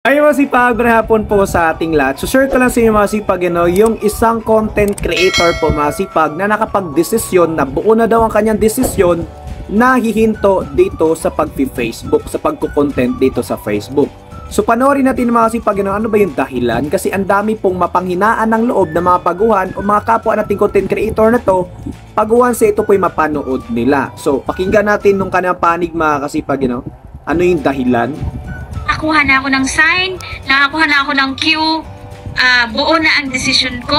Ay mga sipag, hapon po sa ating lahat. So share ko lang sa inyo mga sipag, yung isang content creator po mga sipag na nakapag-desisyon na buo na daw ang kanyang desisyon na hihinto dito sa pag-Facebook, sa pagko-content dito sa Facebook. So panoorin natin mga sipag, ano ba yung dahilan? Kasi ang dami pong mapanghinaan ng loob ng mga baguhan o mga kapwa nating content creator na to, baguhan sa ito po'y mapanood nila. So pakinggan natin nung kanyang panig mga kasipag, ano yung dahilan? Nakakuha na ako ng sign, nakakuha na ako ng cue, buo na ang decision ko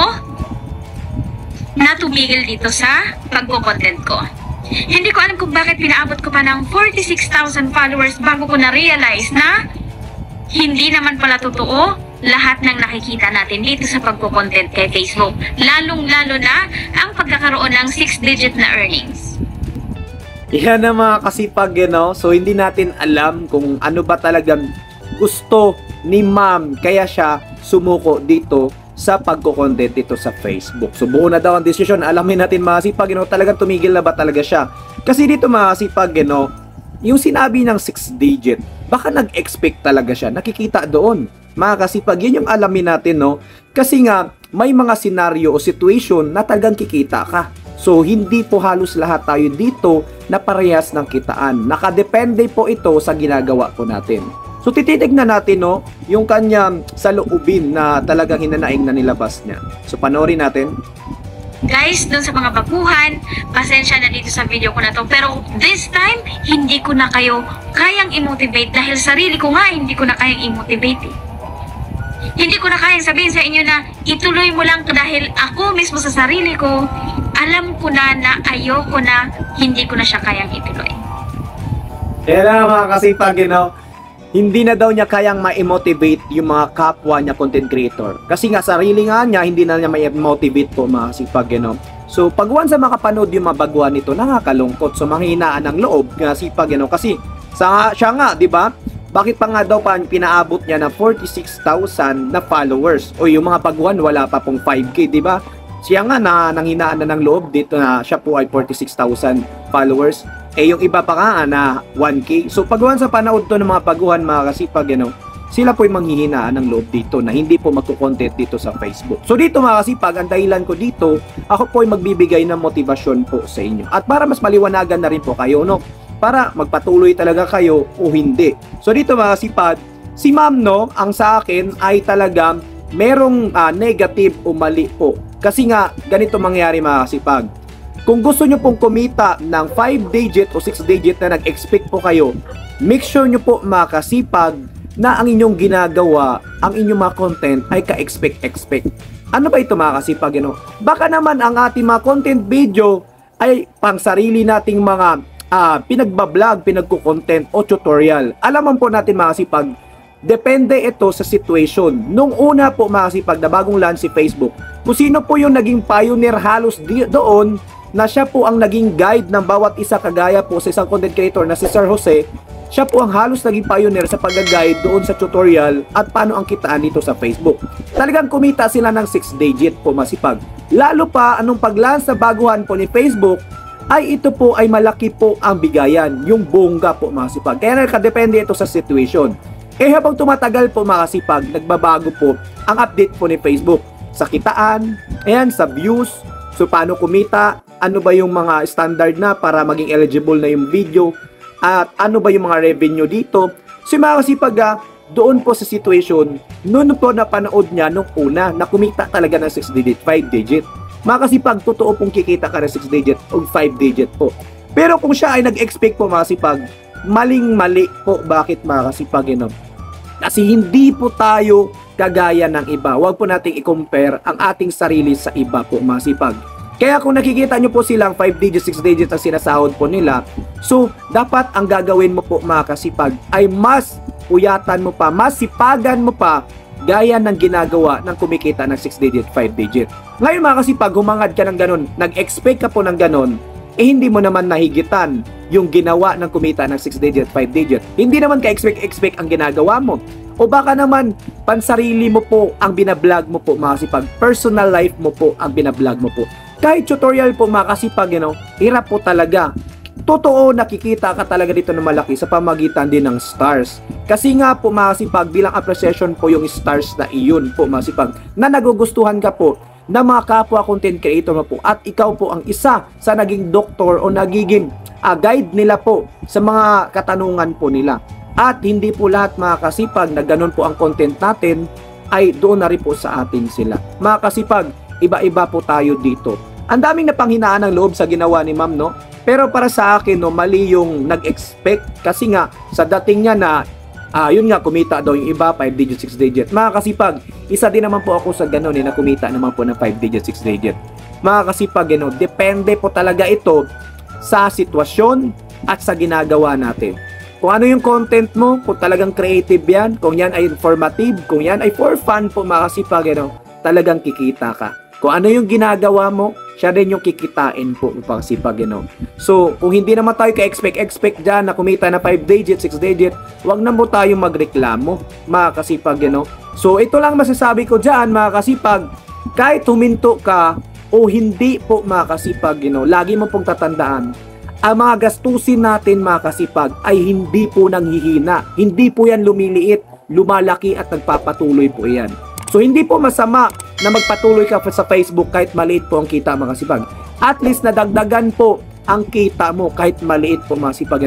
na tumigil dito sa pagko-content ko. Hindi ko alam kung bakit pinaabot ko pa ng 46,000 followers bago ko na-realize na hindi naman pala totoo lahat ng nakikita natin dito sa pagko-content kay Facebook. Lalong-lalo na ang pagkakaroon ng 6-digit na earnings. Yan ang mga kasipag, So, hindi natin alam kung ano ba talagang gusto ni ma'am. Kaya siya sumuko dito sa pagko-content dito sa Facebook. So, buo na daw ang desisyon. Alamin natin mga kasipag, talagang tumigil na ba talaga siya? Kasi dito mga kasipag, yung sinabi ng 6 digit, baka nag-expect talaga siya. Nakikita doon. Mga kasipag, yun yung alamin natin, Kasi nga, may mga senaryo o situation na talagang kikita ka. So, hindi po halos lahat tayo dito na parehas ng kitaan. Nakadepende po ito sa ginagawa po natin. So, tititignan natin, yung kanyang saloobin na talagang hinanaing na nilabas niya. So, panoorin natin. Guys, dun sa mga baguhan, pasensya na dito sa video ko na to. Pero this time, hindi ko na kayo kayang i-motivate dahil sarili ko nga hindi ko na kayang i-motivate. Hindi ko na kayang sabihin sa inyo na ituloy mo lang dahil ako mismo sa sarili ko, alam ko na ayoko na, hindi ko na siya kayang ituloy. Kaya na mga kasipag, hindi na daw niya kayang ma-motivate yung mga kapwa niya content creator. Kasi nga sarili nga niya, hindi na niya ma-motivate po mga kasipag, So pag once sa makapanood yung mabaguhan nito, nakakalungkot. So manghinaan ng loob nga sipag, Kasi siya nga, di ba? Bakit pa nga daw pinaabot niya ng 46,000 na followers? O yung mga baguhan wala pa pong 5K, di ba? Siya nga nanghinaan na ng loob dito na siya po ay 46,000 followers. Yung iba pa nga na 1K. So pagwan sa panood to ng mga baguhan mga kasipag, sila po ay manghihinaan ng loob dito na hindi po magko-content dito sa Facebook. So dito mga kasipag, ang dahilan ko dito, ako po ay magbibigay ng motivasyon po sa inyo. At para mas maliwanagan na rin po kayo, para magpatuloy talaga kayo o hindi. So dito mga kasipag, si ma'am ang sa akin ay talagang merong negative o mali po. Kasi nga, ganito mangyari mga kasipag. Kung gusto nyo pong kumita ng 5 digit o 6 digit na nag-expect po kayo, make sure nyo po mga kasipag na ang inyong ginagawa, ang inyong mga content ay ka-expect. Ano ba ito mga kasipag? Baka naman ang ating mga content video ay pang sarili nating mga pinagbablog, pinagko-content o tutorial. Alaman po natin mga kasipag, depende ito sa situation. Nung una po mga kasipag na bagong launch si Facebook, kung sino po yung naging pioneer halos doon na siya po ang naging guide ng bawat isa kagaya po sa isang content creator na si Sir Jose, siya po ang halos naging pioneer sa pag-guide doon sa tutorial at paano ang kitaan dito sa Facebook. Talagang kumita sila ng 6 digit po masipag. Lalo pa anong pag-launch sa baguhan po ni Facebook, ay ito po ay malaki po ang bigayan, yung bongga po masipag. Kaya nakadepende ito sa situation. Kaya habang tumatagal po mga kasipag, nagbabago po ang update po ni Facebook sa kitaan, sa views, so paano kumita, ano ba yung mga standard na para maging eligible na yung video, at ano ba yung mga revenue dito. So mga kasipag, doon po sa situation, noon po napanood niya nung una na kumita talaga ng 6 digit, 5 digit. Mga kasipag, totoo pong kikita ka ng 6 digit o 5 digit po. Pero kung siya ay nag-expect po mga kasipag, maling-mali po. Bakit mga kasipag? Kasi hindi po tayo kagaya ng iba. Huwag po nating i-compare ang ating sarili sa iba po mga kasipag. Kaya kung nakikita nyo po silang 5 digit, 6 digit ang sinasahod po nila, so dapat ang gagawin mo po mga kasipag ay mas puyatan mo pa, mas sipagan mo pa gaya ng ginagawa ng kumikita ng 6 digit, 5 digit. Ngayon mga kasipag, humangad ka ng ganun, nag-expect ka po ng ganun, hindi mo naman nahigitan yung ginawa ng kumita ng 6 digit, 5 digit. Hindi naman ka-expect ang ginagawa mo. O baka naman, pansarili mo po ang binablog mo po mga kasipag. Personal life mo po ang binablog mo po. Kahit tutorial po mga kasipag, hirap po talaga. totoo nakikita ka talaga dito na malaki sa pamagitan din ng stars. Kasi nga po mga kasipag, bilang appreciation po yung stars na iyon po mga kasipag, na nagugustuhan ka po na mga kapwa content creator mo po at ikaw po ang isa sa naging doktor o nagiging guide nila po sa mga katanungan po nila. At hindi po lahat mga kasipag na ganun po ang content natin ay doon na rin po sa atin sila. Mga kasipag, iba-iba po tayo dito. Ang daming napanghinaan ng loob sa ginawa ni ma'am, no? Pero para sa akin, no, mali yung nag-expect kasi nga sa dating niya na yun nga, kumita daw yung iba 5 digit, 6 digit. Mga kasipag, isa din naman po ako sa ganun na kumita naman po ng 5 digit, 6 digit. Mga kasipag, depende po talaga ito sa sitwasyon at sa ginagawa natin. Kung ano yung content mo, kung talagang creative yan, kung yan ay informative, kung yan ay for fun po mga kasipag, talagang kikita ka. Kung ano yung ginagawa mo, siya rin yung kikitain po mga kasipag, So, kung hindi naman tayo ka-expect dyan na kumita na 5 digit, 6 digit, wag na po tayo magreklamo, mga kasipag, So, ito lang masasabi ko dyan, mga kasipag, kahit huminto ka o hindi po, mga kasipag, lagi mo pong tatandaan, ang mga gastusin natin, mga kasipag, ay hindi po nanghihina. Hindi po yan lumiliit, lumalaki at nagpapatuloy po yan. So, hindi po masama na magpatuloy ka sa Facebook kahit maliit po ang kita, mga kasipag. At least nadagdagan po ang kita mo kahit maliit po, mga kasipag.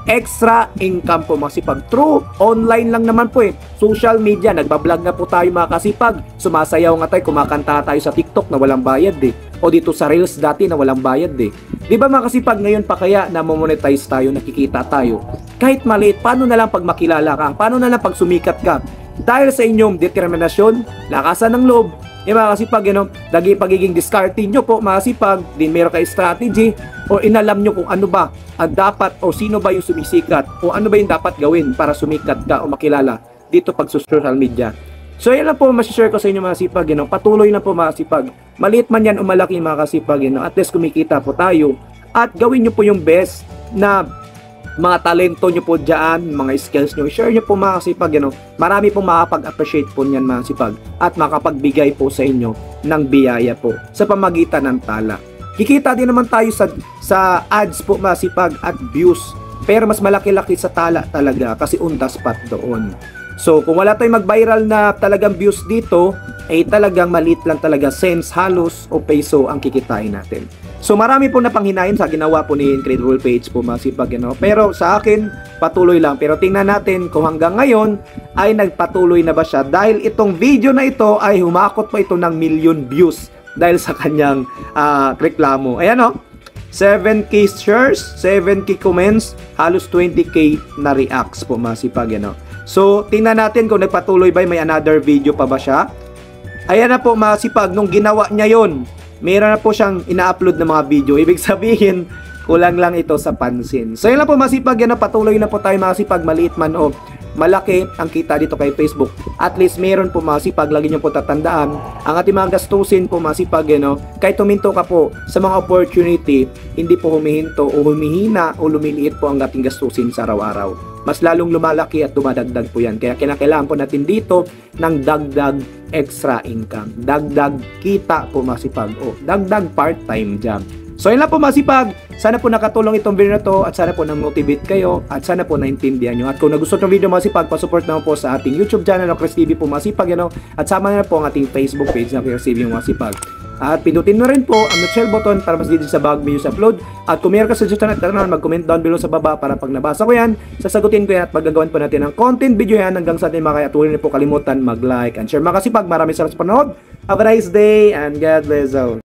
Extra income po, mga kasipag. True, online lang naman po Social media, nagbablog na po tayo, mga kasipag. Sumasayaw nga tayo, kumakanta tayo sa TikTok na walang bayad O dito sa Reels dati na walang bayad Di ba mga kasipag, ngayon pa kaya na monetize tayo, nakikita tayo? Kahit maliit, paano na lang pag makilala ka? Paano na lang pag sumikat ka? Dahil sa inyong determinasyon, lakasan ng loob, mga kasipag, lagi pagiging discarding nyo po, mga kasipag, din meron kayo strategy, o inalam nyo kung ano ba ang dapat, o sino ba yung sumisikat, o ano ba yung dapat gawin para sumikat ka o makilala dito pag social media. So, yan lang po masishare ko sa inyo, mga kasipag, patuloy lang po, mga kasipag. Maliit man yan o malaki, mga kasipag, at least kumikita po tayo, at gawin nyo po yung best na mga talento nyo po dyan, mga skills nyo, share nyo po, mga kasipag, marami pong makapag-appreciate po niyan, mga kasipag, at makapagbigay po sa inyo ng biyaya po sa pamagitan ng tala. Kikita din naman tayo sa ads po, mga kasipag, at views, pero mas malaki-laki sa tala talaga kasi on the spot doon. So kung wala tayong mag-viral na talagang views dito, ay talagang maliit lang talaga, cents, halos o peso ang kikitain natin. So marami po napanghinain sa ginawa po ni Incredible Page po, mga kasipag, pero sa akin patuloy lang. Pero tingnan natin kung hanggang ngayon ay nagpatuloy na ba siya, dahil itong video na ito ay humakot pa ito ng million views dahil sa kanyang reklamo. Ayan 7k shares, 7k comments, halos 20k na reacts po, mga kasipag, So tingnan natin kung nagpatuloy ba, may another video pa ba siya. Ayan na po, mga kasipag, nung ginawa niya yon, meron na po siyang ina-upload na mga video. Ibig sabihin, kulang lang ito sa pansin. So yun lang po, mga kasipag, patuloy na po tayo, mga kasipag, maliit man o malaki ang kita dito kay Facebook. At least meron po, mga kasipag, lagi nyo po tatandaan, ang ating mga gastusin po, mga kasipag, kahit tuminto ka po sa mga opportunity, hindi po humihinto o humihina o lumiliit po ang ating gastusin sa araw-araw. Mas lalong lumalaki at dumadagdag po yan. Kaya kinakailangan po natin dito ng dagdag extra income. Dagdag kita po, mga kasipag, o dagdag part-time job. So yun lang po, mga kasipag. Sana po nakatulong itong video na to at sana po na-motivate kayo at sana po naintindihan nyo. At kung nagustuhan itong video, mga kasipag, pasupport naman po sa ating YouTube channel na Chris TV po, mga kasipag, at sama na po ang ating Facebook page na Chris TV, mga kasipag. At pindutin mo rin po ang share button para mas dito sa bagong videos upload. At kung meron ka suggestion at tanong, mag-comment down below sa baba para pag nabasa ko yan, sasagutin ko yan at magagawan po natin ng content video yan hanggang sa atin mga kaya. Tuloy na po kalimutan mag-like and share. Mga kasipag, maraming salamat sa panood. Have a nice day and God bless all.